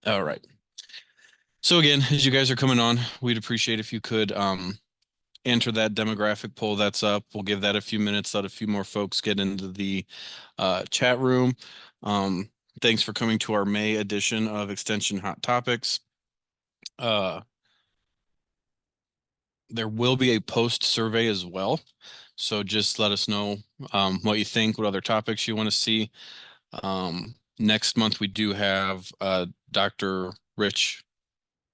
All right. So again, as you guys are coming on, we'd appreciate if you could enter that demographic poll that's up. We'll give that a few minutes, let a few more folks get into the chat room. Um, Thanks for coming to our May edition of Extension Hot Topics. There will be a post survey as well. So just let us know what you think, what other topics you want to see. Next month, we do have Dr. Rich,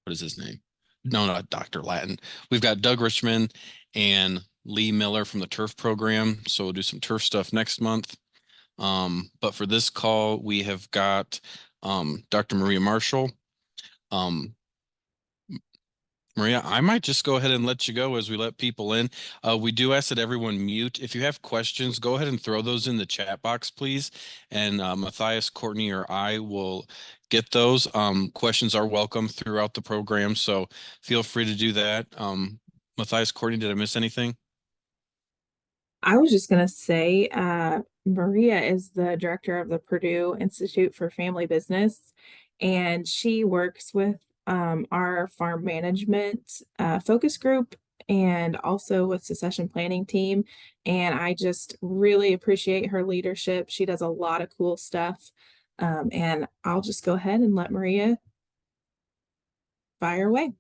what is his name? No, not Dr. Latin. We've got Doug Richmond and Lee Miller from the turf program. So we'll do some turf stuff next month. But for this call, we have got Dr. Maria Marshall. Maria, I might just go ahead and let you go as we let people in. We do ask that everyone mute. If you have questions, go ahead and throw those in the chat box, please. And Matthias, Courtney, or I will get those. Questions are welcome throughout the program, so feel free to do that. Matthias, Courtney, did I miss anything? I was just going to say, Maria is the director of the Purdue Institute for Family Business, and she works with our farm management focus group and also with succession planning team. And I just really appreciate her leadership. She does a lot of cool stuff. And I'll just go ahead and let Maria fire away.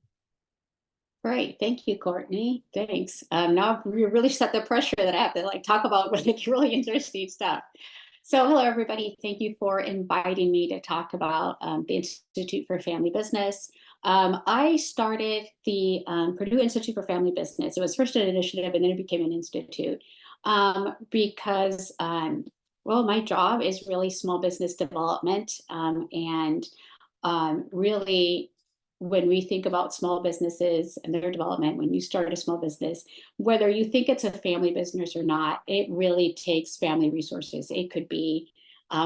Great, thank you, Courtney. Thanks. Now you really set the pressure that I have to talk about really interesting stuff. So hello, everybody. Thank you for inviting me to talk about the Institute for Family Business. I started the Purdue Institute for Family Business. It was first an initiative and then it became an institute because, well, my job is really small business development and really when we think about small businesses and their development, when you start a small business, whether you think it's a family business or not, it really takes family resources. It could be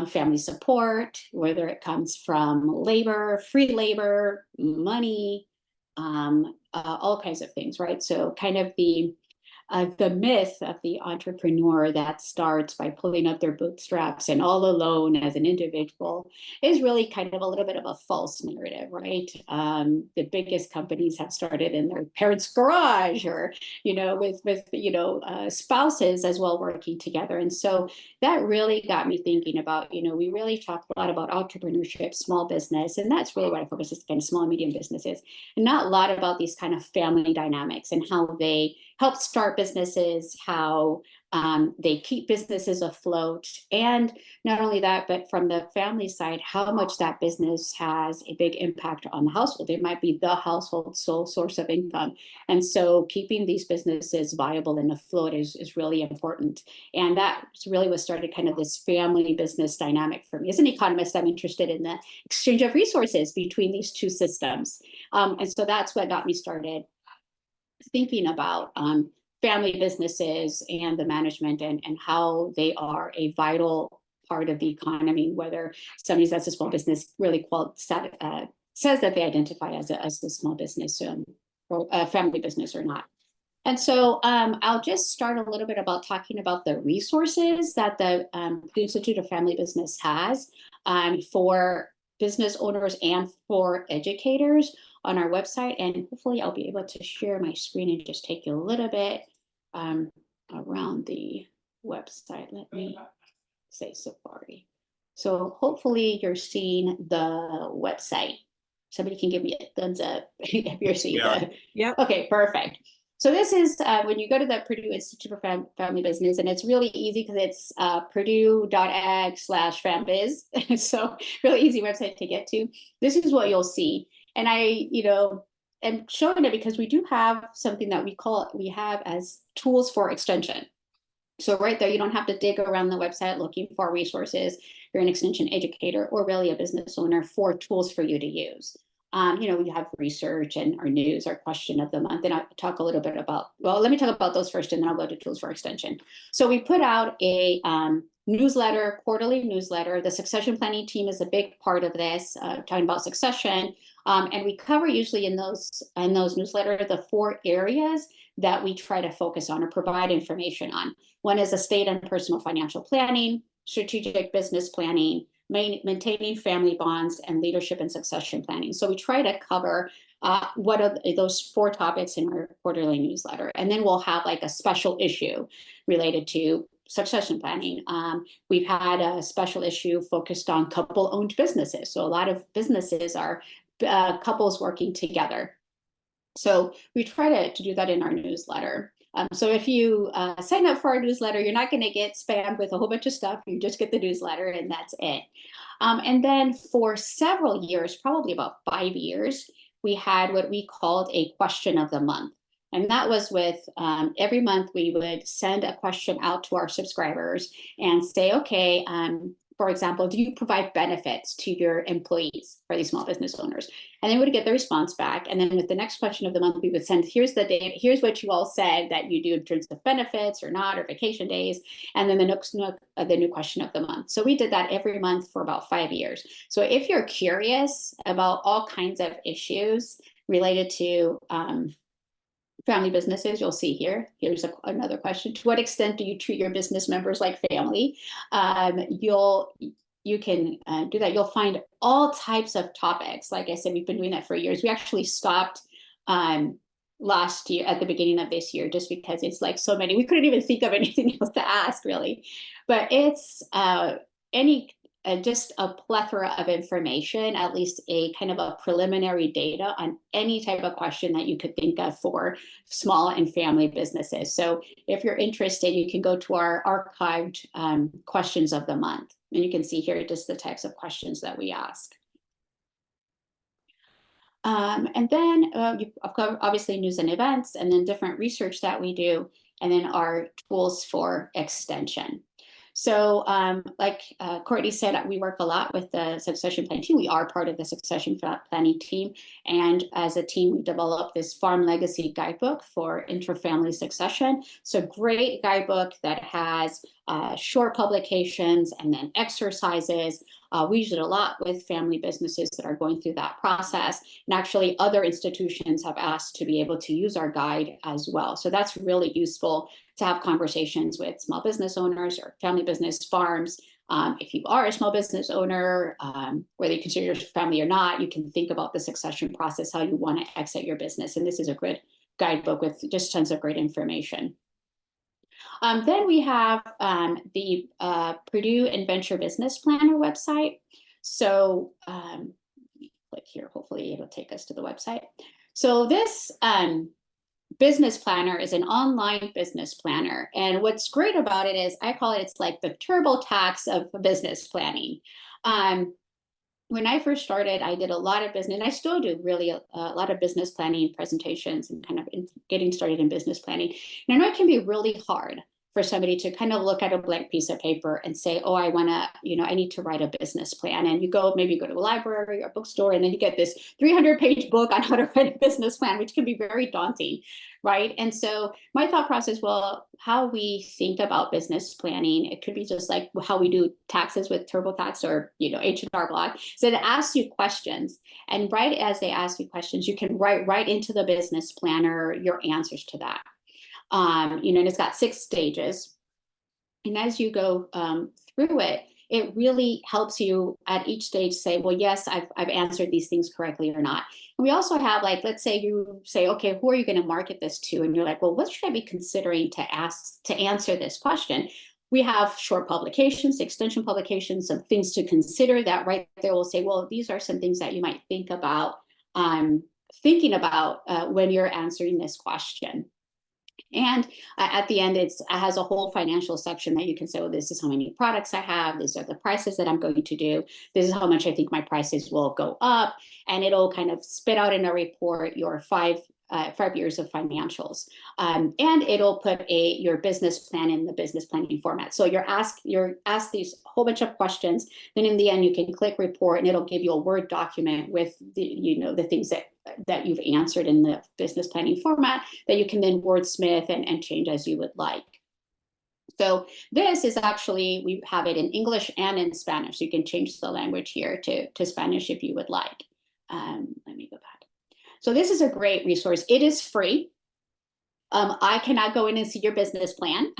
family support, whether it comes from labor, free labor, money, all kinds of things, right? So kind of the myth of the entrepreneur that starts by pulling up their bootstraps and all alone as an individual is really kind of a little bit of a false narrative, right? The biggest companies have started in their parents' garage or, with spouses as well working together. And so that really got me thinking about, we really talk a lot about entrepreneurship, small business, and that's really what I focus is kind of small and medium businesses, and not a lot about these kind of family dynamics and how they help start businesses, how they keep businesses afloat. And not only that, but from the family side, how much that business has a big impact on the household. It might be the household's sole source of income. And so keeping these businesses viable and afloat is really important. And that's really what started kind of this family business dynamic for me. As an economist, I'm interested in the exchange of resources between these two systems. And so that's what got me started thinking about family businesses and the management and how they are a vital part of the economy, whether somebody that's a small business really says that they identify as a small business or a family business or not. And so I'll just start a little bit about talking about the resources that the Institute of Family Business has for business owners and for educators on our website. And hopefully I'll be able to share my screen and just take you a little bit around the website. Let me say Safari. So hopefully you're seeing the website. Somebody can give me a thumbs up if you're seeing it. Yeah. Okay, perfect. So this is when you go to the Purdue Institute for Family Business, and it's really easy because it's purdue.ag/fambiz. So really easy website to get to. This is what you'll see. And I, am showing it because we do have something that we have as tools for extension. So right there, you don't have to dig around the website looking for resources. You're an extension educator or really a business owner for tools for you to use. We have research and our news, our question of the month. And I'll talk a little bit about, well, let me talk about those first and then I'll go to tools for extension. So we put out a newsletter, quarterly newsletter. The succession planning team is a big part of this, talking about succession. And we cover usually in those newsletters the 4 areas that we try to focus on or provide information on. One is estate and personal financial planning, strategic business planning, maintaining family bonds, and leadership and succession planning. So we try to cover what are those 4 topics in our quarterly newsletter. And then we'll have like a special issue related to succession planning. We've had a special issue focused on couple-owned businesses. So a lot of businesses are couples working together. So we try to do that in our newsletter. So if you sign up for our newsletter, you're not going to get spammed with a whole bunch of stuff. You just get the newsletter and that's it. And then for several years, probably about 5 years, we had what we called a question of the month. And that was with every month we would send a question out to our subscribers and say, okay, for example, do you provide benefits to your employees, for these small business owners? And then we would get the response back. And then with the next question of the month, we would send, here's the data, here's what you all said that you do in terms of benefits or not, or vacation days. And then the new question of the month. So we did that every month for about 5 years. So if you're curious about all kinds of issues related to family businesses, you'll see here. Here's another question. To what extent do you treat your business members like family? You can do that. You'll find all types of topics. Like I said, we've been doing that for years. We actually stopped last year at the beginning of this year, just because it's like so many. We couldn't even think of anything else to ask, really. But it's just a plethora of information, at least a kind of a preliminary data on any type of question that you could think of for small and family businesses. So if you're interested, you can go to our archived questions of the month, and you can see here just the types of questions that we ask. And then obviously news and events, and then different research that we do, and then our tools for extension. So like Courtney said, we work a lot with the succession planning team. We are part of the succession planning team. And as a team, we developed this farm legacy guidebook for interfamily succession. So great guidebook that has short publications and then exercises. We use it a lot with family businesses that are going through that process. And actually other institutions have asked to be able to use our guide as well. So that's really useful to have conversations with small business owners or family business farms. If you are a small business owner, whether you consider your family or not, you can think about the succession process, how you want to exit your business. And this is a good guidebook with just tons of great information. Then we have the Purdue Adventure Business Planner website. So click here, hopefully it'll take us to the website. So this business planner is an online business planner. And what's great about it is, I call it, it's like the TurboTax of business planning. When I first started, I did a lot of business, and I still do really a lot of business planning presentations and kind of getting started in business planning. And I know it can be really hard for somebody to kind of look at a blank piece of paper and say, oh, I want to, I need to write a business plan. And you maybe go to a library or a bookstore, and then you get this 300-page book on how to write a business plan, which can be very daunting, right? And so my thought process, well, how we think about business planning, it could be just like how we do taxes with TurboTax or, H&R Block. So it asks you questions, and right as they ask you questions, you can write right into the business planner your answers to that. And it's got 6 stages. And as you go through it, it really helps you at each stage say, well, yes, I've answered these things correctly or not. And we also have, like, let's say you say, okay, who are you going to market this to? And you're like, well, what should I be considering to answer this question? We have short publications, extension publications, some things to consider that right there will say, well, these are some things that you might think about thinking about when you're answering this question. And at the end, it has a whole financial section that you can say, well, this is how many products I have. These are the prices that I'm going to do. This is how much I think my prices will go up. And it'll kind of spit out in a report your 5 years of financials. And it'll put your business plan in the business planning format. So you're asked these whole bunch of questions. Then in the end, you can click report, and it'll give you a Word document with the things that you've answered in the business planning format that you can then wordsmith and change as you would like. So this is actually, we have it in English and in Spanish. You can change the language here to Spanish if you would like. Let me go back. So this is a great resource. It is free. I cannot go in and see your business plan.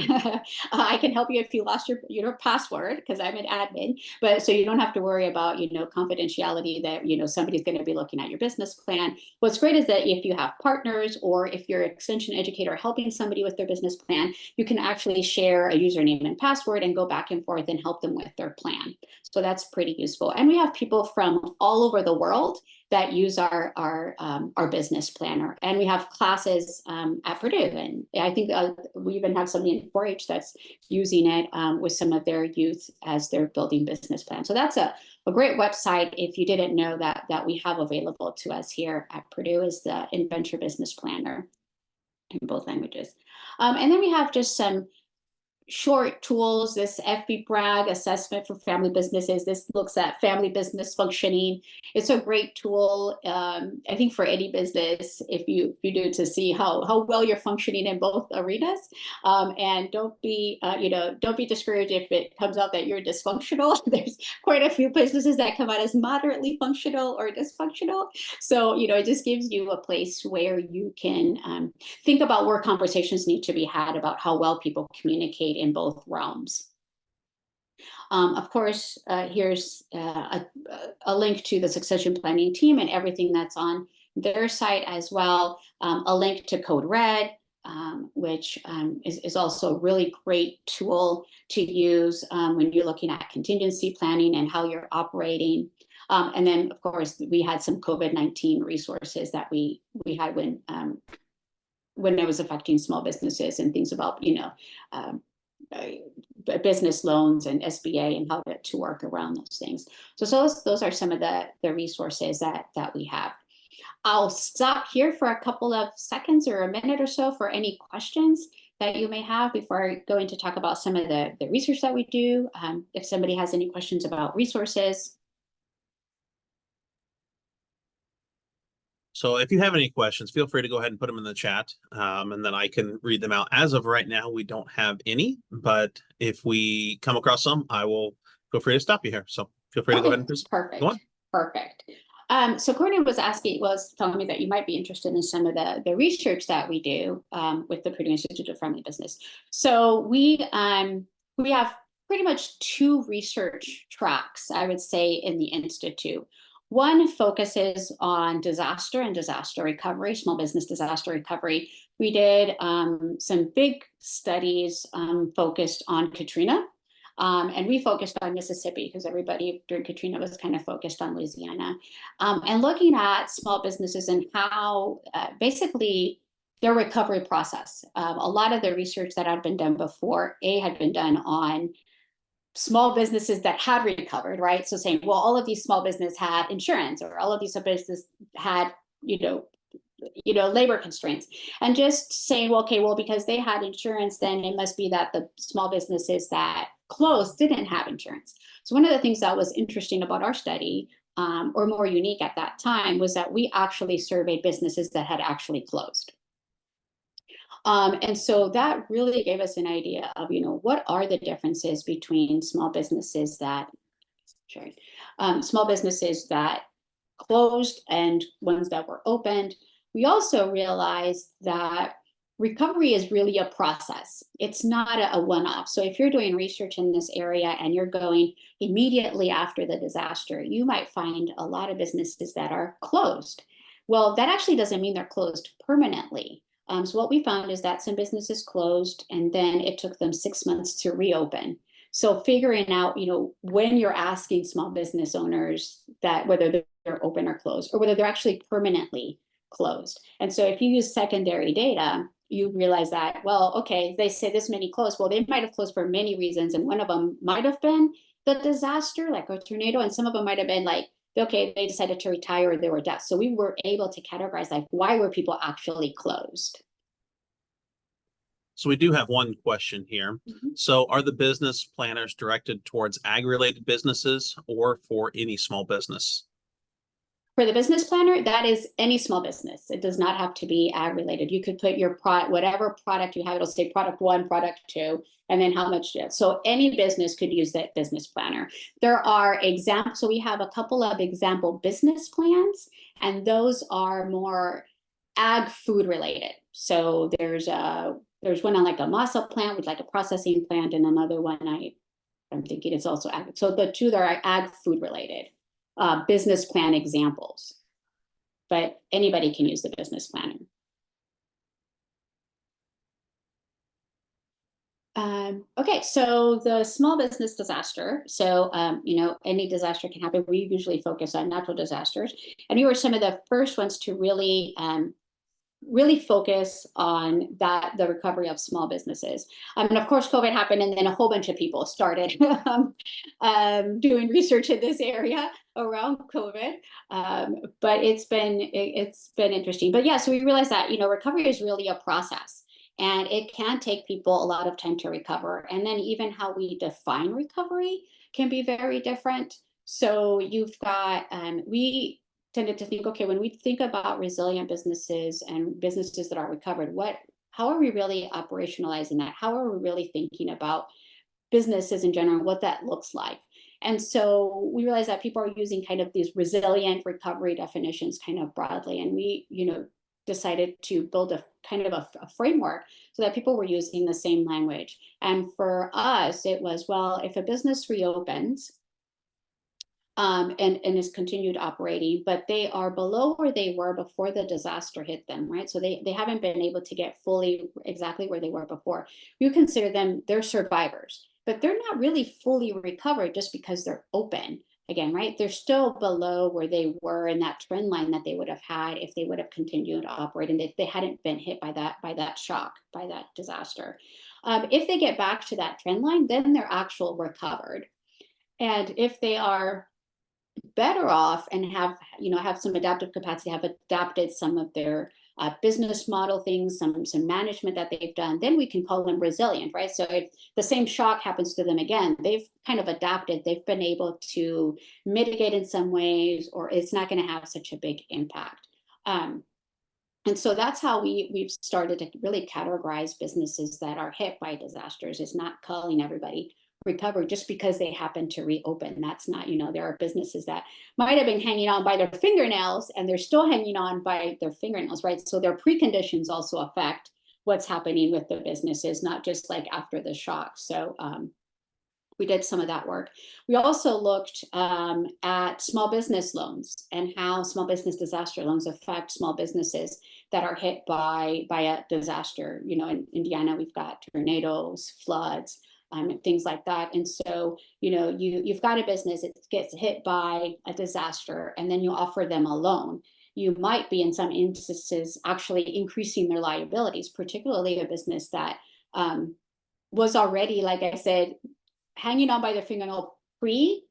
I can help you if you lost your password, because I'm an admin, but so you don't have to worry about, confidentiality that, somebody's going to be looking at your business plan. What's great is that if you have partners, or if you're an extension educator helping somebody with their business plan, you can actually share a username and password and go back and forth and help them with their plan. So that's pretty useful. And we have people from all over the world that use our business planner, and we have classes at Purdue, and I think we even have somebody in 4-H that's using it with some of their youth as they're building business plans. So that's a great website, if you didn't know, that we have available to us here at Purdue, is the Inventure Business Planner in both languages. And then we have just some short tools. This FB Bragg assessment for family businesses. This looks at family business functioning. It's a great tool, I think, for any business, if you do, to see how well you're functioning in both arenas. And don't be discouraged if it comes out that you're dysfunctional. There's quite a few businesses that come out as moderately functional or dysfunctional. So it just gives you a place where you can think about where conversations need to be had about how well people communicate in both realms. Of course, here's a link to the succession planning team and everything that's on their site as well. A link to Code Red, which is also a really great tool to use when you're looking at contingency planning and how you're operating. And then, of course, we had some COVID-19 resources that we had when it was affecting small businesses, and things about, business loans and SBA, and how to work around those things. So those are some of the resources that we have. I'll stop here for a couple of seconds or a minute or so for any questions that you may have before I go into talk about some of the research that we do. If somebody has any questions about resources. So if you have any questions, feel free to go ahead and put them in the chat, and then I can read them out. As of right now, we don't have any, but if we come across some, I will feel free to stop you here. So feel free to go ahead and perfect. Go on. Perfect. So Courtney was telling me that you might be interested in some of the research that we do with the Purdue Institute of Family Business. So we have pretty much 2 research tracks, I would say, in the Institute. One focuses on disaster and disaster recovery, small business disaster recovery. We did some big studies focused on Katrina, and we focused on Mississippi because everybody during Katrina was kind of focused on Louisiana, and looking at small businesses and how basically their recovery process. A lot of the research that had been done before had been done on small businesses that had recovered, right? So saying, well, all of these small businesses had insurance, or all of these businesses had, labor constraints, and just saying, well, okay, well, because they had insurance, then it must be that the small businesses that closed didn't have insurance. So one of the things that was interesting about our study, or more unique at that time, was that we actually surveyed businesses that had actually closed. And so that really gave us an idea of, what are the differences between small businesses that closed and ones that were opened. We also realized that recovery is really a process. It's not a one-off. So if you're doing research in this area and you're going immediately after the disaster, you might find a lot of businesses that are closed. Well, that actually doesn't mean they're closed permanently. So what we found is that some businesses closed, and then it took them 6 months to reopen. So figuring out, when you're asking small business owners that whether they're open or closed, or whether they're actually permanently closed. And so if you use secondary data, you realize that, well, okay, they say this many closed. Well, they might have closed for many reasons. And one of them might have been the disaster, like a tornado. And some of them might have been like, okay, they decided to retire, or there were deaths. So we were able to categorize, like, why were people actually closed? So we do have one question here. Mm-hmm. So are the business planners directed towards ag-related businesses or for any small business? For the business planner, that is any small business. It does not have to be ag related. You could put your whatever product you have, it'll say product 1, product 2, and then how much. So any business could use that business planner. There are examples. So we have a couple of example business plans, and those are more ag food related. So there's one on like a masa plant with like a processing plant, and another one I'm thinking it's also ag. So the two that are ag food related business plan examples, but anybody can use the business planner. Okay, so the small business disaster. So, any disaster can happen. We usually focus on natural disasters. And we were some of the first ones to really focus on the recovery of small businesses. And of course, COVID happened, and then a whole bunch of people started doing research in this area around COVID. But it's been interesting. But yeah, so we realized that, recovery is really a process. And it can take people a lot of time to recover. And then even how we define recovery can be very different. So you've got, we tended to think, okay, when we think about resilient businesses and businesses that are recovered, how are we really operationalizing that? How are we really thinking about businesses in general, what that looks like? And so we realized that people are using kind of these resilient recovery definitions kind of broadly. And we, decided to build a kind of a framework so that people were using the same language. And for us, it was, well, if a business reopens and is continued operating, but they are below where they were before the disaster hit them, right? So they haven't been able to get fully exactly where they were before. You consider them, they're survivors, but they're not really fully recovered just because they're open. Again, right? They're still below where they were in that trend line that they would have had if they would have continued to operate and if they hadn't been hit by that shock, by that disaster. If they get back to that trend line, then they're actual recovered. And if they are better off and have some adaptive capacity, have adapted some of their business model things, some management that they've done, then we can call them resilient, right? So if the same shock happens to them again, they've kind of adapted, they've been able to mitigate in some ways, or it's not going to have such a big impact. And so that's how we've started to really categorize businesses that are hit by disasters. Is not calling everybody recover just because they happen to reopen. That's not, there are businesses that might have been hanging on by their fingernails and they're still hanging on by their fingernails, right? So their preconditions also affect what's happening with the businesses, not just like after the shock. So we did some of that work. We also looked at small business loans and how small business disaster loans affect small businesses that are hit by a disaster. In Indiana, we've got tornadoes, floods, things like that. And so, you've got a business, it gets hit by a disaster, and then you offer them a loan. You might be, in some instances, actually increasing their liabilities, particularly a business that was already, like I said, hanging on by their fingernail pre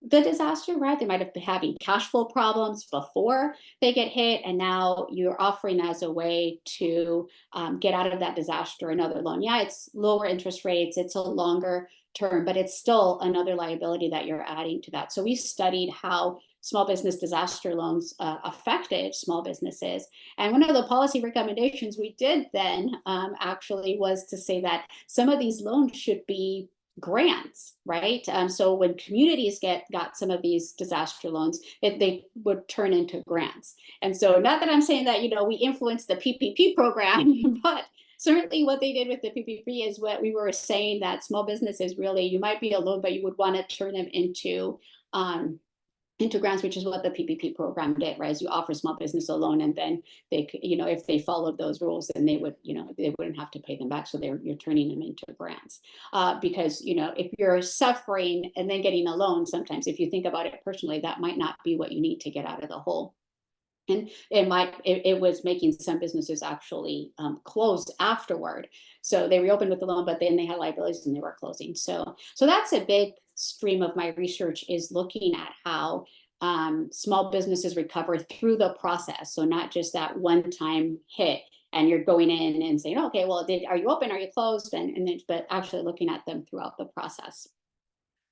the disaster, right? They might have been having cash flow problems before they get hit, and now you're offering as a way to get out of that disaster another loan. Yeah, it's lower interest rates, it's a longer term, but it's still another liability that you're adding to that. So we studied how small business disaster loans affected small businesses. And one of the policy recommendations we did then actually was to say that some of these loans should be grants, right? So when communities got some of these disaster loans, they would turn into grants. And so not that I'm saying that, we influenced the PPP program, but certainly what they did with the PPP is what we were saying, that small businesses really, you might be a loan, but you would want to turn them into grants, which is what the PPP program did, right? Is you offer small business a loan, and then they, if they followed those rules, then they would, they wouldn't have to pay them back. So you're turning them into grants. Because, if you're suffering and then getting a loan, sometimes if you think about it personally, that might not be what you need to get out of the hole. And it was making some businesses actually closed afterward. So they reopened with the loan, but then they had liabilities and they were closing. So that's a big stream of my research, is looking at how small businesses recover through the process. So not just that one-time hit and you're going in and saying, okay, well, are you open? Are you closed? But actually looking at them throughout the process.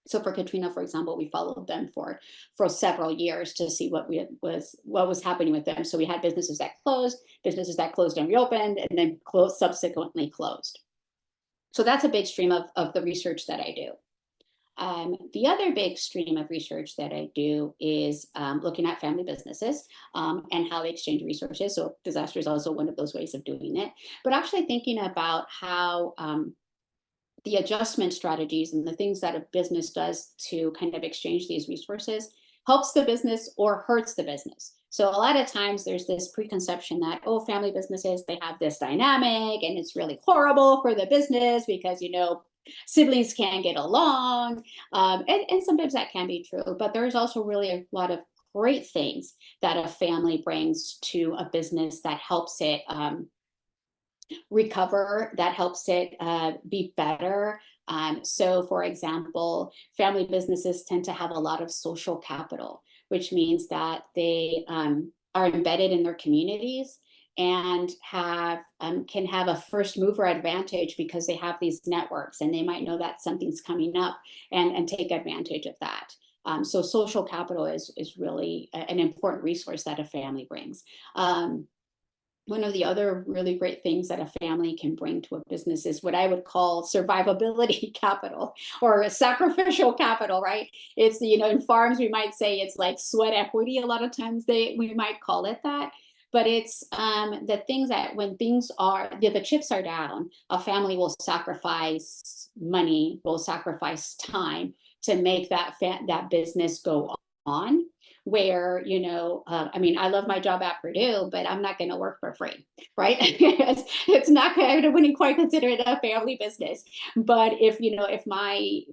So for Katrina, for example, we followed them for several years to see what was happening with them. So we had businesses that closed and reopened, and then subsequently closed. So that's a big stream of the research that I do. The other big stream of research that I do is looking at family businesses and how they exchange resources. So disaster is also one of those ways of doing it, but actually thinking about how the adjustment strategies and the things that a business does to kind of exchange these resources helps the business or hurts the business. So a lot of times there's this preconception that, oh, family businesses, they have this dynamic and it's really horrible for the business because, you know, siblings can't get along. And sometimes that can be true, but there's also really a lot of great things that a family brings to a business that helps it recover, that helps it be better. So for example, family businesses tend to have a lot of social capital, which means that they are embedded in their communities and have can have a first mover advantage because they have these networks and they might know that something's coming up and take advantage of that. So social capital is really an important resource that a family brings. One of the other really great things that a family can bring to a business is what I would call survivability capital or a sacrificial capital, right? It's, you know, in farms, we might say it's like sweat equity. A lot of times we might call it that. But it's the things that when things are, the chips are down, a family will sacrifice money, will sacrifice time to make that business go on. Where, you know, I mean, I love my job at Purdue, but I'm not going to work for free, right? It's not, I wouldn't quite consider it a family business. But if, you know, if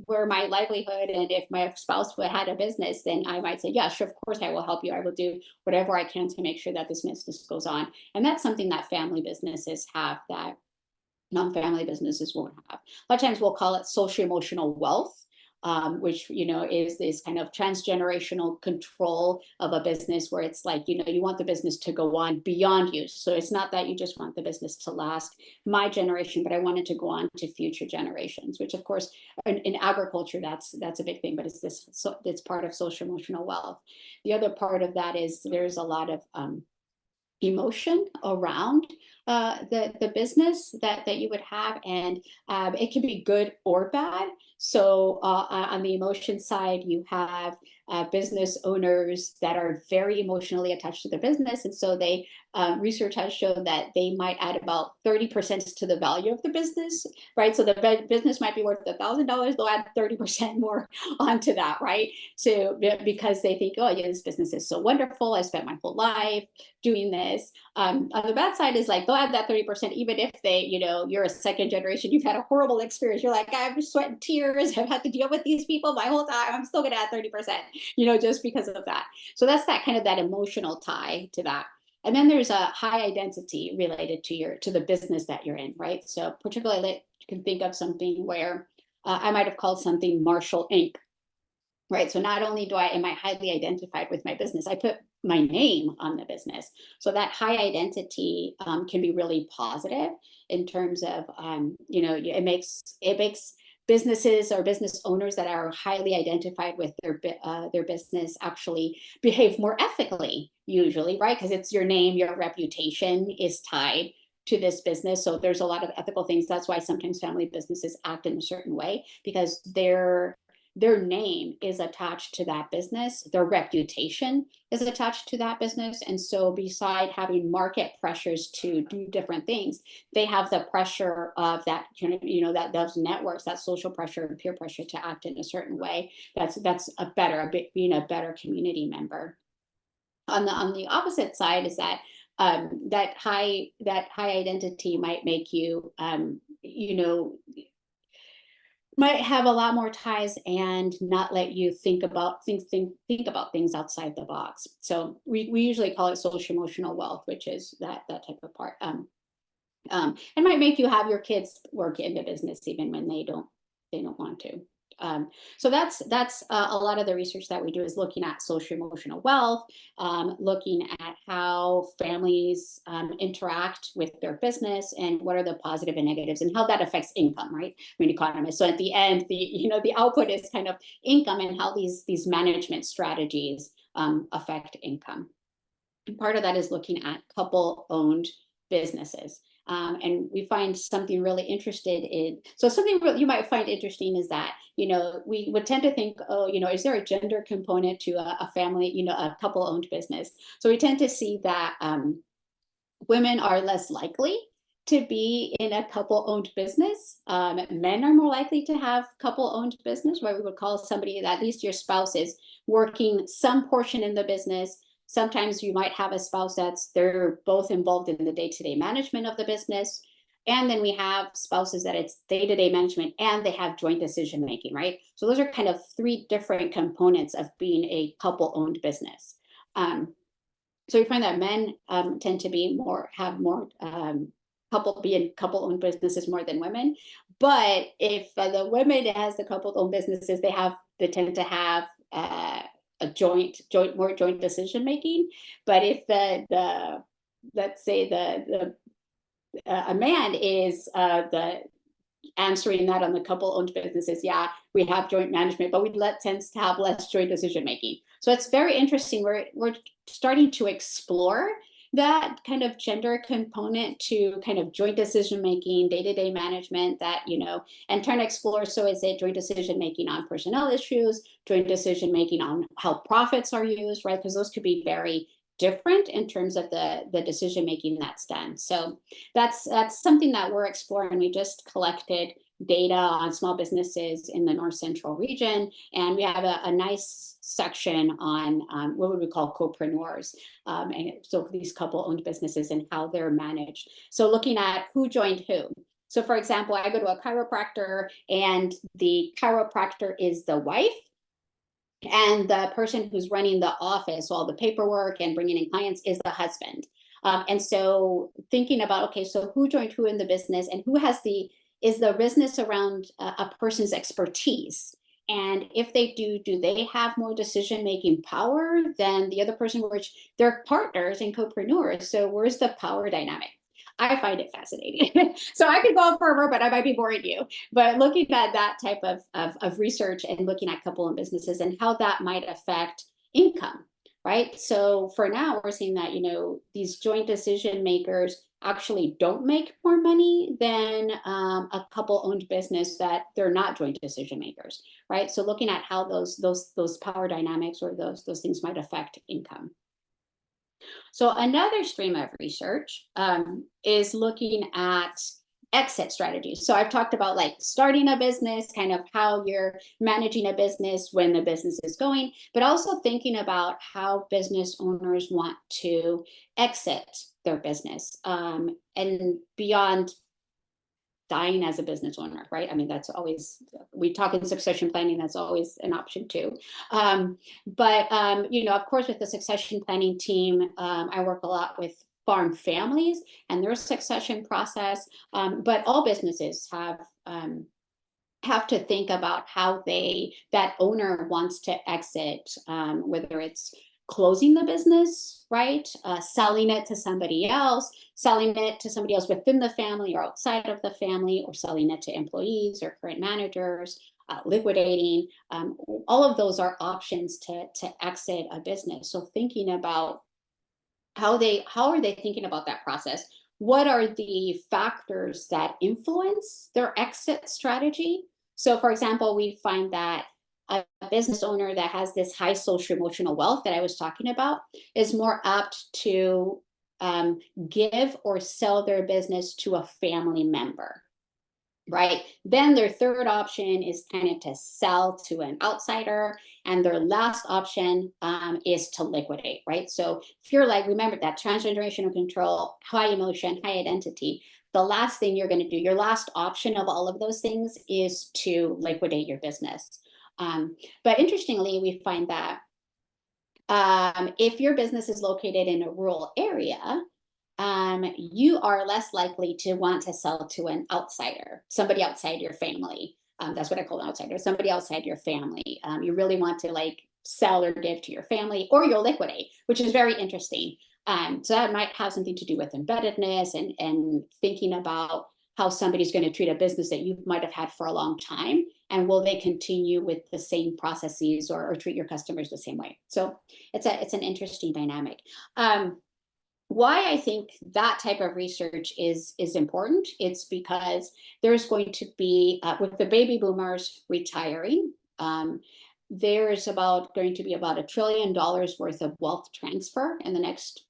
were my livelihood and if my spouse had a business, then I might say, yeah, sure, of course I will help you. I will do whatever I can to make sure that this business goes on. And that's something that family businesses have that non-family businesses won't have. A lot of times we'll call it social emotional wealth. Which, you know, is this kind of transgenerational control of a business where it's like, you know, you want the business to go on beyond you. So it's not that you just want the business to last my generation, but I want it to go on to future generations, which of course in agriculture, that's a big thing, but it's part of social emotional wealth. The other part of that is there's a lot of emotion around the business that you would have, and it can be good or bad. So on the emotion side, you have business owners that are very emotionally attached to the business, and so they research has shown that they might add about 30% to the value of the business, right? So the business might be worth $1,000, they'll add 30% more onto that, right? So because they think, oh yeah, this business is so wonderful, I spent my whole life doing this. On the bad side is like, they'll add that 30%, even if they, you know, you're a second generation, you've had a horrible experience. You're like, I have sweat and tears. I've had to deal with these people my whole time. I'm still going to add 30%, you know, just because of that. So that's that kind of that emotional tie to that. And then there's a high identity related to the business that you're in, right? So particularly you can think of something where I might have called something Marshall Inc., right? So not only am I highly identified with my business, I put my name on the business. So that high identity can be really positive in terms of, you know, it makes businesses or business owners that are highly identified with their business actually behave more ethically, usually, right? Because it's your name, your reputation is tied to this business. So there's a lot of ethical things. That's why sometimes family businesses act in a certain way, because their name is attached to that business, their reputation is attached to that business. And so beside having market pressures to do different things, they have the pressure of that, you know, that those networks, that social pressure and peer pressure to act in a certain way. That's being a better community member. On the opposite side is that that high identity might make you, you know, might have a lot more ties and not let you think about things outside the box. So we usually call it social emotional wealth, which is that type of part. It might make you have your kids work in the business even when they don't want to. So that's a lot of the research that we do is looking at social emotional wealth, looking at how families interact with their business and what are the positive and negatives and how that affects income, right? I mean, economists. So at the end, the output is kind of income and how these management strategies affect income. And part of that is looking at couple-owned businesses. And we find something really interested in, so something you might find interesting is that, we would tend to think, oh, is there a gender component to a family, a couple-owned business? So we tend to see that women are less likely to be in a couple-owned business. Men are more likely to have couple-owned business, where we would call somebody that at least your spouse is working some portion in the business. Sometimes you might have a spouse they're both involved in the day-to-day management of the business. And then we have spouses that it's day-to-day management and they have joint decision-making, right? So those are kind of three different components of being a couple-owned business. So we find that men tend to be have more be in couple-owned businesses more than women. But if the women has the couple-owned businesses, they tend to have a more joint decision making. But if let's say a man is the answering that on the couple-owned businesses, yeah, we have joint management, but tends to have less joint decision making. So it's very interesting. We're starting to explore that kind of gender component to kind of joint decision making, day-to-day management, and trying to explore. So is it joint decision making on personnel issues, joint decision making on how profits are used, right? Because those could be very different in terms of the decision making that's done. So that's something that we're exploring. We just collected data on small businesses in the North Central region, and we have a nice section on what would we call co-preneurs, and so these couple-owned businesses and how they're managed. So looking at who joined who. So for example, I go to a chiropractor, and the chiropractor is the wife, and the person who's running the office, all the paperwork and bringing in clients, is the husband. And so thinking about, okay, so who joined who in the business, and who is the business around a person's expertise? And if they do they have more decision-making power than the other person, which they're partners and co-preneurs? So where's the power dynamic? I find it fascinating. So I could go on forever, but I might be boring you. But looking at that type of research and looking at couple-owned businesses and how that might affect income, right? So for now, we're seeing that, these joint decision makers actually don't make more money than a couple-owned business that they're not joint decision makers, right? So looking at how those power dynamics or those things might affect income. So another stream of research is looking at exit strategies. So I've talked about like starting a business, kind of how you're managing a business when the business is going, but also thinking about how business owners want to exit their business and beyond dying as a business owner, right? I mean, that's always, we talk in succession planning, that's always an option too. But of course, with the succession planning team, I work a lot with farm families and their succession process. But all businesses have to think about how that owner wants to exit, whether it's closing the business, right? Selling it to somebody else within the family or outside of the family, or selling it to employees or current managers, liquidating. All of those are options to exit a business. So thinking about how are they thinking about that process? What are the factors that influence their exit strategy? So for example, we find that a business owner that has this high social emotional wealth that I was talking about is more apt to give or sell their business to a family member, right? Then their third option is kind of to sell to an outsider. And their last option is to liquidate, right? So if you're like, remember that transgenerational control, high emotion, high identity, the last thing you're going to do, your last option of all of those things is to liquidate your business. But interestingly, we find that if your business is located in a rural area, you are less likely to want to sell to an outsider, somebody outside your family. That's what I call an outsider, somebody outside your family. You really want to like sell or give to your family, or you'll liquidate, which is very interesting. So that might have something to do with embeddedness and thinking about how somebody's going to treat a business that you might have had for a long time, and will they continue with the same processes or treat your customers the same way? So it's an interesting dynamic. why I think that type of research is important, it's because there's going to be, with the baby boomers retiring, there's going to be about $1 trillion worth of wealth transfer in the next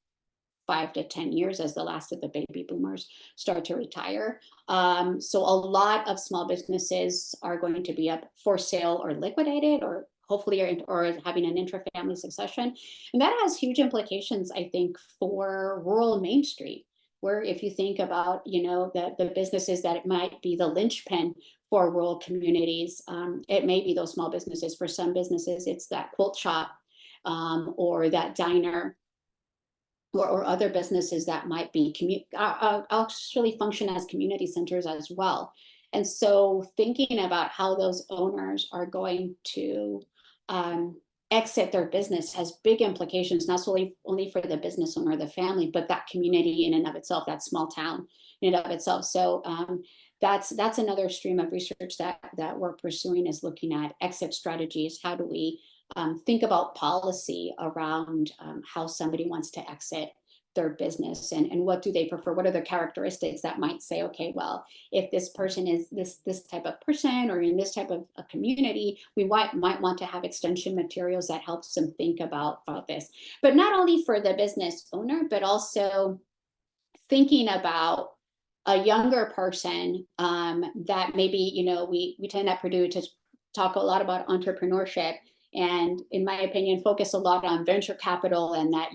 5 to 10 years as the last of the baby boomers start to retire. So a lot of small businesses are going to be up for sale or liquidated, or hopefully or having an intra-family succession. And that has huge implications, I think, for rural Main Street, where if you think about, the businesses that it might be the linchpin for rural communities, it may be those small businesses. For some businesses, it's that quilt shop, or that diner, or other businesses that might be actually function as community centers as well. And so thinking about how those owners are going to exit their business has big implications, not only for the business owner, the family, but that community in and of itself, that small town in and of itself. So that's another stream of research that we're pursuing, is looking at exit strategies. How do we think about policy around how somebody wants to exit their business, and what do they prefer? What are the characteristics that might say, okay, well, if this person is this type of person, or in this type of a community, we might want to have extension materials that helps them think about this. But not only for the business owner, but also thinking about a younger person that maybe, we tend at Purdue to talk a lot about entrepreneurship, and in my opinion, focus a lot on venture capital and that,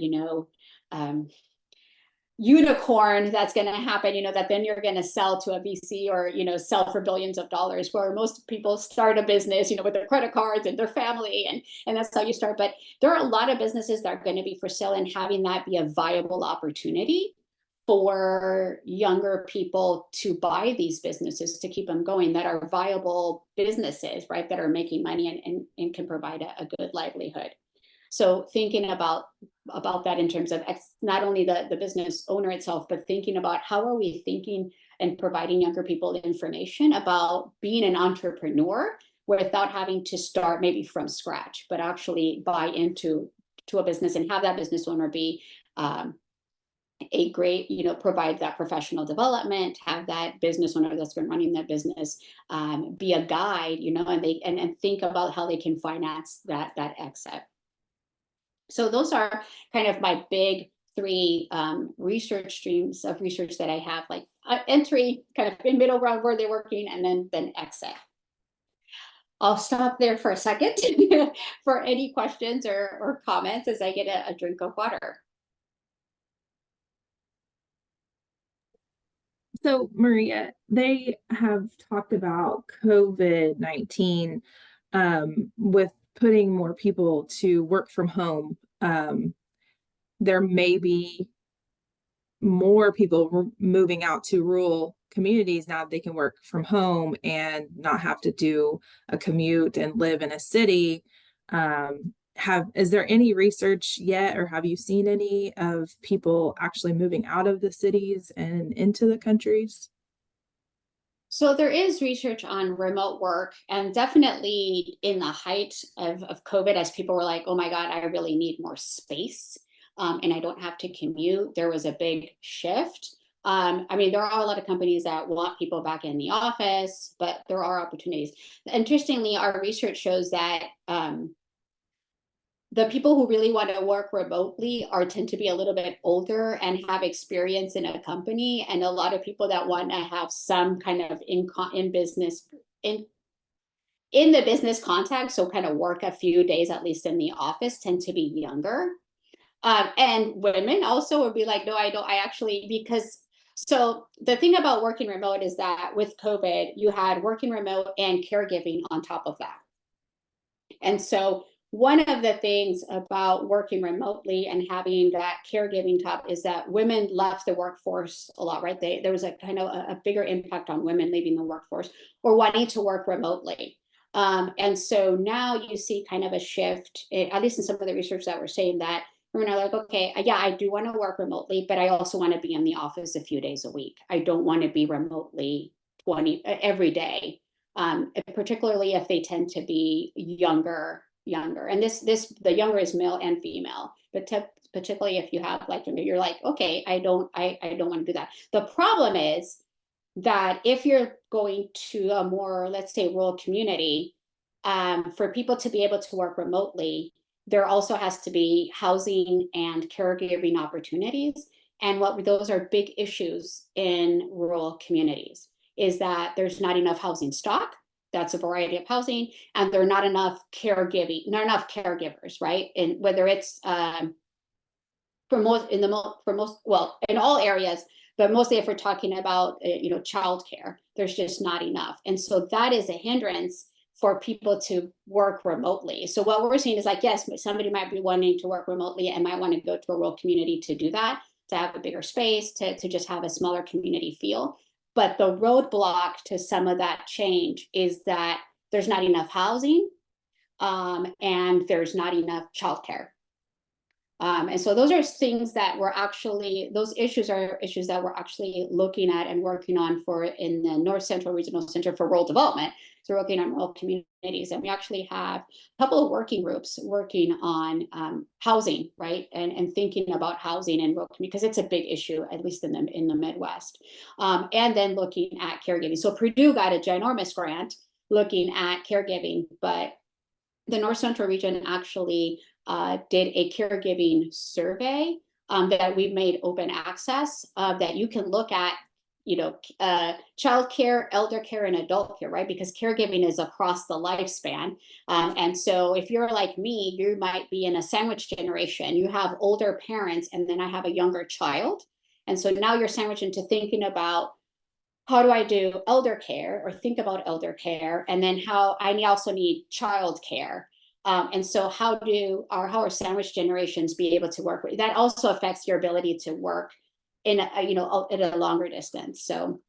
unicorn that's going to happen, that then you're going to sell to a VC, or, sell for billions of dollars, where most people start a business, with their credit cards and their family, and that's how you start. But there are a lot of businesses that are going to be for sale, and having that be a viable opportunity for younger people to buy these businesses, to keep them going, that are viable businesses, right, that are making money and can provide a good livelihood. So thinking about that in terms of not only the business owner itself, but thinking about how are we thinking and providing younger people information about being an entrepreneur without having to start maybe from scratch, but actually buy into a business and have that business owner be a great, provide that professional development, have that business owner that's been running that business be a guide, and think about how they can finance that exit. So those are kind of my big 3 research streams of research that I have, like entry, kind of in middle ground, where they're working, and then exit. I'll stop there for a second for any questions or comments as I get a drink of water. So, Maria, they have talked about COVID-19 with putting more people to work from home. There may be more people moving out to rural communities now that they can work from home and not have to do a commute and live in a city. Is there any research yet, or have you seen any of people actually moving out of the cities and into the countries? So there is research on remote work, and definitely in the height of COVID, as people were like, oh my God, I really need more space, and I don't have to commute, there was a big shift. There are a lot of companies that want people back in the office, but there are opportunities. Interestingly, our research shows that the people who really want to work remotely tend to be a little bit older and have experience in a company, and a lot of people that want to have some kind of in the business context, so kind of work a few days at least in the office, tend to be younger. And women also would be like, no, I don't. So the thing about working remote is that with COVID, you had working remote and caregiving on top of that. And so one of the things about working remotely and having that caregiving top is that women left the workforce a lot, right? There was a kind of a bigger impact on women leaving the workforce or wanting to work remotely. And so now you see kind of a shift, at least in some of the research that we're saying, that women are like, okay, yeah, I do want to work remotely, but I also want to be in the office a few days a week. I don't want to be remotely every day, particularly if they tend to be younger. And the younger is male and female, but particularly if you have like, you're like, okay, I don't want to do that. The problem is that if you're going to a more, let's say, rural community, for people to be able to work remotely, there also has to be housing and caregiving opportunities. And what those are big issues in rural communities is that there's not enough housing stock. That's a variety of housing, and there are not enough caregivers, right? And whether it's well, in all areas, but mostly if we're talking about childcare, there's just not enough, and so that is a hindrance for people to work remotely. So what we're seeing is like, yes, somebody might be wanting to work remotely and might want to go to a rural community to do that, to have a bigger space, to just have a smaller community feel. But the roadblock to some of that change is that there's not enough housing, and there's not enough childcare. And so those are things that those issues are issues that we're actually looking at and working on in the North Central Regional Center for Rural Development. So we're working on rural communities, and we actually have a couple of working groups working on housing, right? And thinking about housing in rural communities, because it's a big issue, at least in the Midwest. And then looking at caregiving. So Purdue got a ginormous grant looking at caregiving, but the North Central region actually did a caregiving survey that we've made open access, that you can look at, child care, elder care, and adult care, right? Because caregiving is across the lifespan. And so if you're like me, you might be in a sandwich generation. You have older parents, and then I have a younger child. And so now you're sandwiched into thinking about, how do I do elder care, or think about elder care? And then how I also need child care. And so how are sandwich generations be able to work? That also affects your ability to work in at a longer distance. So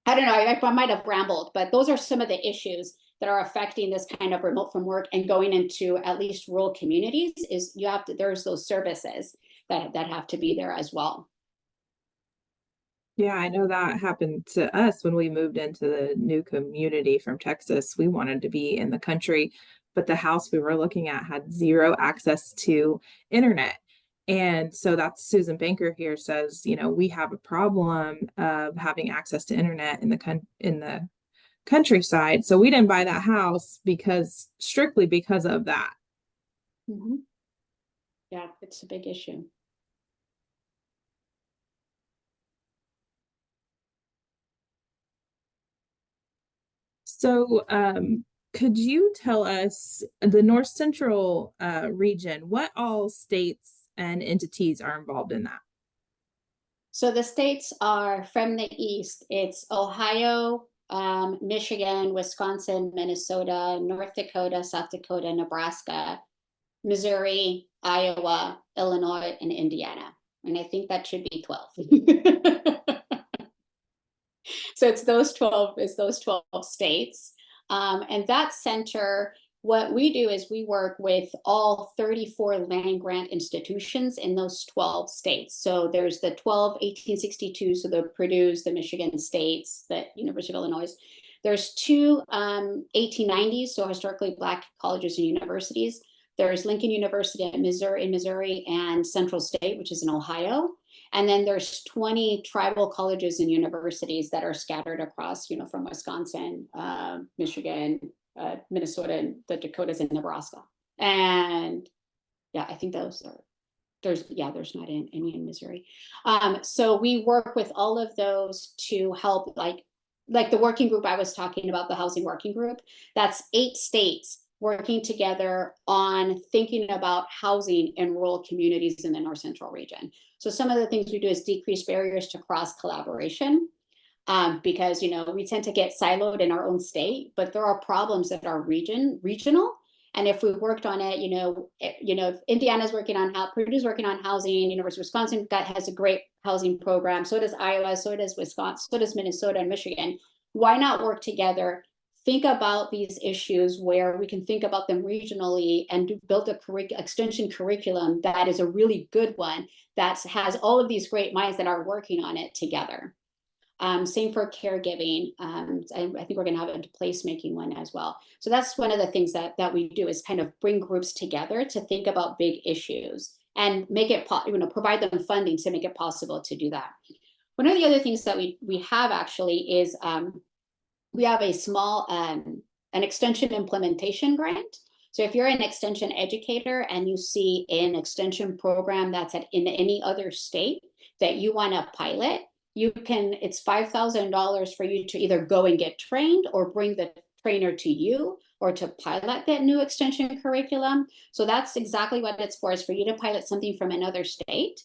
I don't know, I might have rambled, but those are some of the issues that are affecting this kind of remote from work and going into at least rural communities. Is there's those services that have to be there as well. Yeah, I know that happened to us when we moved into the new community from Texas. We wanted to be in the country, but the house we were looking at had zero access to internet. And so that's Susan Banker here says, we have a problem of having access to internet in the countryside. So we didn't buy that house strictly because of that. Mm-hmm. Yeah, it's a big issue. So, could you tell us the North Central region, what all states and entities are involved in that? So the states are from the east. It's Ohio, Michigan, Wisconsin, Minnesota, North Dakota, South Dakota, Nebraska, Missouri, Iowa, Illinois, and Indiana. And I think that should be 12. So it's those 12 states. And that center, what we do is we work with all 34 land grant institutions in those 12 states. So there's the 12 1862, so the Purdue's, the Michigan states, the University of Illinois. There's two 1890s, so historically Black colleges and universities. There's Lincoln University in Missouri, and Central State, which is in Ohio. And then there's 20 tribal colleges and universities that are scattered across, from Wisconsin, Michigan, Minnesota, and the Dakotas, and Nebraska. And yeah, I think there's not any in Missouri. So we work with all of those to help, like the working group I was talking about, the housing working group. That's 8 states working together on thinking about housing in rural communities in the North Central region. So some of the things we do is decrease barriers to cross collaboration, because we tend to get siloed in our own state, but there are problems that are regional. And if we worked on it, if Indiana's working on Purdue's working on housing, University of Wisconsin has a great housing program. So does Iowa, so does Wisconsin, so does Minnesota and Michigan. Why not work together? Think about these issues where we can think about them regionally and build a extension curriculum that is a really good one that has all of these great minds that are working on it together. Same for caregiving. I think we're going to have a placemaking one as well. So that's one of the things that we do, is kind of bring groups together to think about big issues and make it, provide them funding to make it possible to do that. One of the other things that we have actually is we have a small an extension implementation grant. So if you're an extension educator and you see an extension program that's in any other state that you want to pilot, you can, it's $5,000 for you to either go and get trained or bring the trainer to you or to pilot that new extension curriculum. So that's exactly what it's for, is for you to pilot something from another state.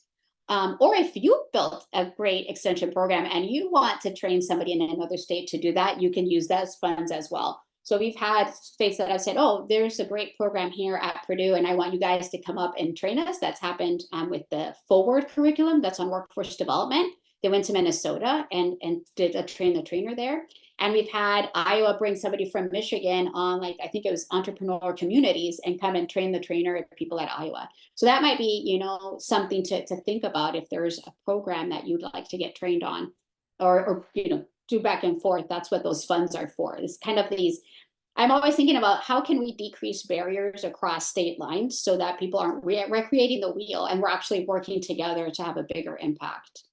Or if you built a great extension program and you want to train somebody in another state to do that, you can use those funds as well. So we've had states that have said, oh, there's a great program here at Purdue and I want you guys to come up and train us. That's happened with the Forward curriculum that's on workforce development. They went to Minnesota and did a train the trainer there. And we've had Iowa bring somebody from Michigan on, like, I think it was entrepreneur communities, and come and train the trainer at people at Iowa. So that might be, you know, something to think about if there's a program that you'd like to get trained on, or you know, do back and forth. That's what those funds are for. It's kind of these, I'm always thinking about how can we decrease barriers across state lines so that people aren't recreating the wheel and we're actually working together to have a bigger impact.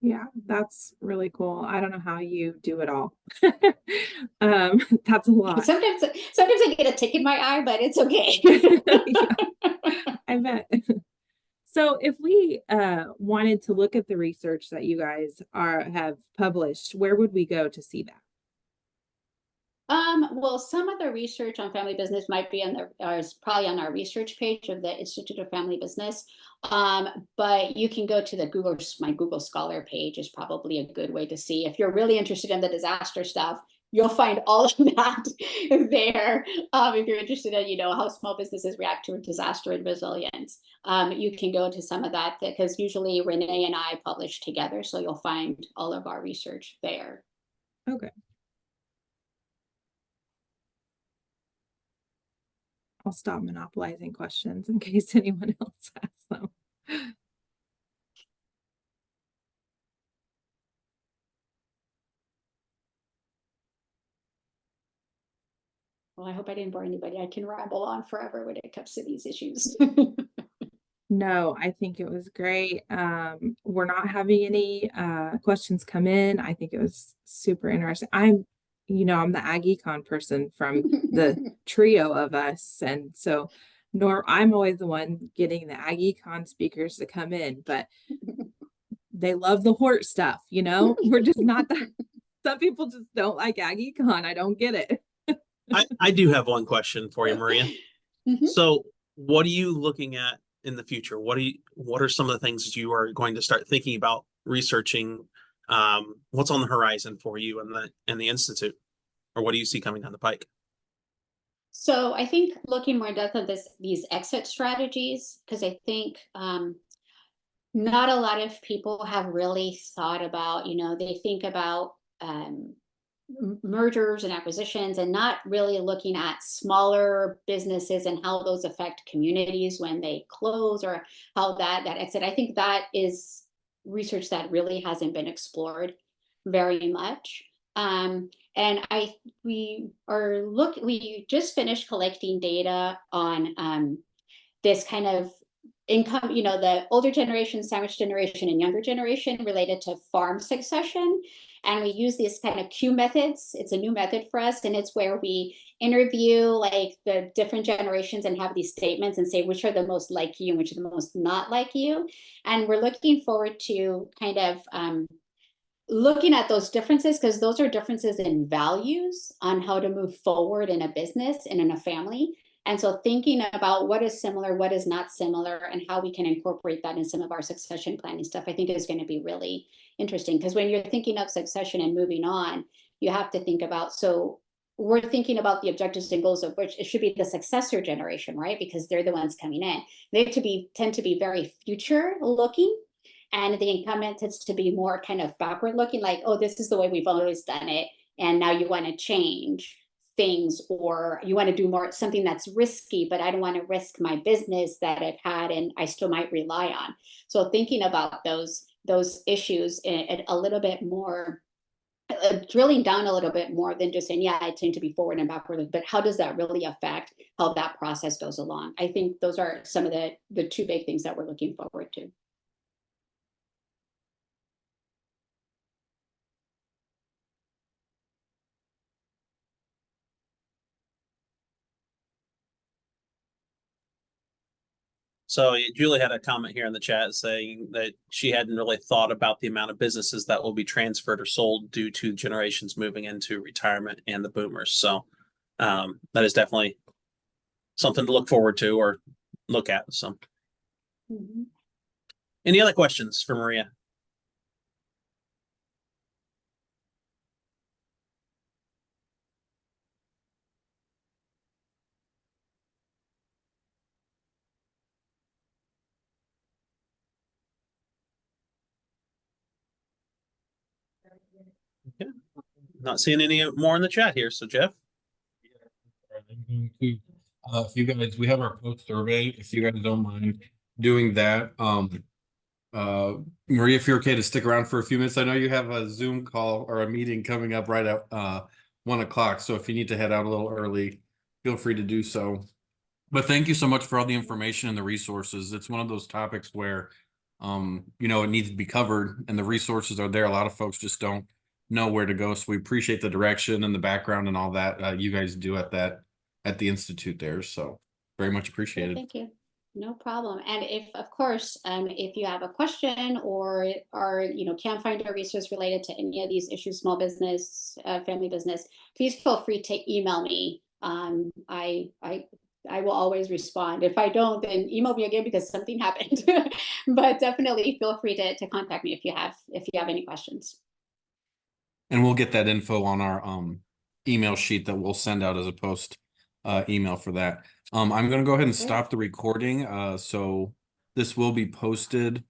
Yeah, that's really cool. I don't know how you do it all. That's a lot. Sometimes I get a tick in my eye, but it's okay. Yeah, I bet. So if we wanted to look at the research that you guys have published, where would we go to see that? Well, some of the research on family business might be is probably on our research page of the Institute of Family Business. But you can go to my Google Scholar page is probably a good way to see. If you're really interested in the disaster stuff, you'll find all of that there. If you're interested in, you know, how small businesses react to disaster and resilience, you can go to some of that, because usually Renee and I publish together. So you'll find all of our research there. Okay. I'll stop monopolizing questions in case anyone else has them. Well, I hope I didn't bore anybody. I can ramble on forever when it comes to these issues. No, I think it was great. We're not having any questions come in. I think it was super interesting. I'm the AggieCon person from the trio of us. And so I'm always the one getting the AggieCon speakers to come in, but they love the Hort stuff, you know? We're just not that. Some people just don't like AggieCon. I don't get it. I do have one question for you, Maria. Mhm. So what are you looking at in the future? What are some of the things you are going to start thinking about researching? What's on the horizon for you and the Institute? Or what do you see coming down the pike? So I think looking more in depth at these exit strategies, because I think not a lot of people have really thought about, you know, they think about mergers and acquisitions and not really looking at smaller businesses and how those affect communities when they close, or how that exit. I think that is research that really hasn't been explored very much. And we just finished collecting data on this kind of income, you know, the older generation, sandwich generation, and younger generation related to farm succession. And we use these kind of Q methods. It's a new method for us. And it's where we interview like the different generations and have these statements and say which are the most like you and which are the most not like you. And we're looking forward to kind of looking at those differences, because those are differences in values on how to move forward in a business and in a family. And so thinking about what is similar, what is not similar, and how we can incorporate that in some of our succession planning stuff, I think is going to be really interesting. Because when you're thinking of succession and moving on, you have to think about, so we're thinking about the objectives and goals of which it should be the successor generation, right? Because they're the ones coming in. They tend to be very future looking. And the incumbent tends to be more kind of backward looking, like, oh, this is the way we've always done it. And now you want to change things, or you want to do more something that's risky, but I don't want to risk my business that I've had and I still might rely on. So thinking about those issues in a little bit more drilling down a little bit more than just saying, yeah, I tend to be forward and backward, but how does that really affect how that process goes along? I think those are some of the two big things that we're looking forward to. So Julie had a comment here in the chat saying that she hadn't really thought about the amount of businesses that will be transferred or sold due to generations moving into retirement and the boomers. So that is definitely something to look forward to or look at. So any other questions for Maria? Okay. Not seeing any more in the chat here. So Jeff. If you guys, we have our post survey, if you guys don't mind doing that. Maria, if you're okay to stick around for a few minutes, I know you have a Zoom call or a meeting coming up right at 1 o'clock. So if you need to head out a little early, feel free to do so. But thank you so much for all the information and the resources. It's one of those topics where you know, it needs to be covered and the resources are there. A lot of folks just don't know where to go. So we appreciate the direction and the background and all that you guys do at the Institute there. So very much appreciated. Thank you. No problem. And if, of course, if you have a question or you know, can't find a resource related to any of these issues, small business, family business, please feel free to email me. I will always respond. If I don't, then email me again because something happened. But definitely feel free to contact me if you have any questions. And we'll get that info on our email sheet that we'll send out as a post email for that. I'm going to go ahead and stop the recording. So this will be posted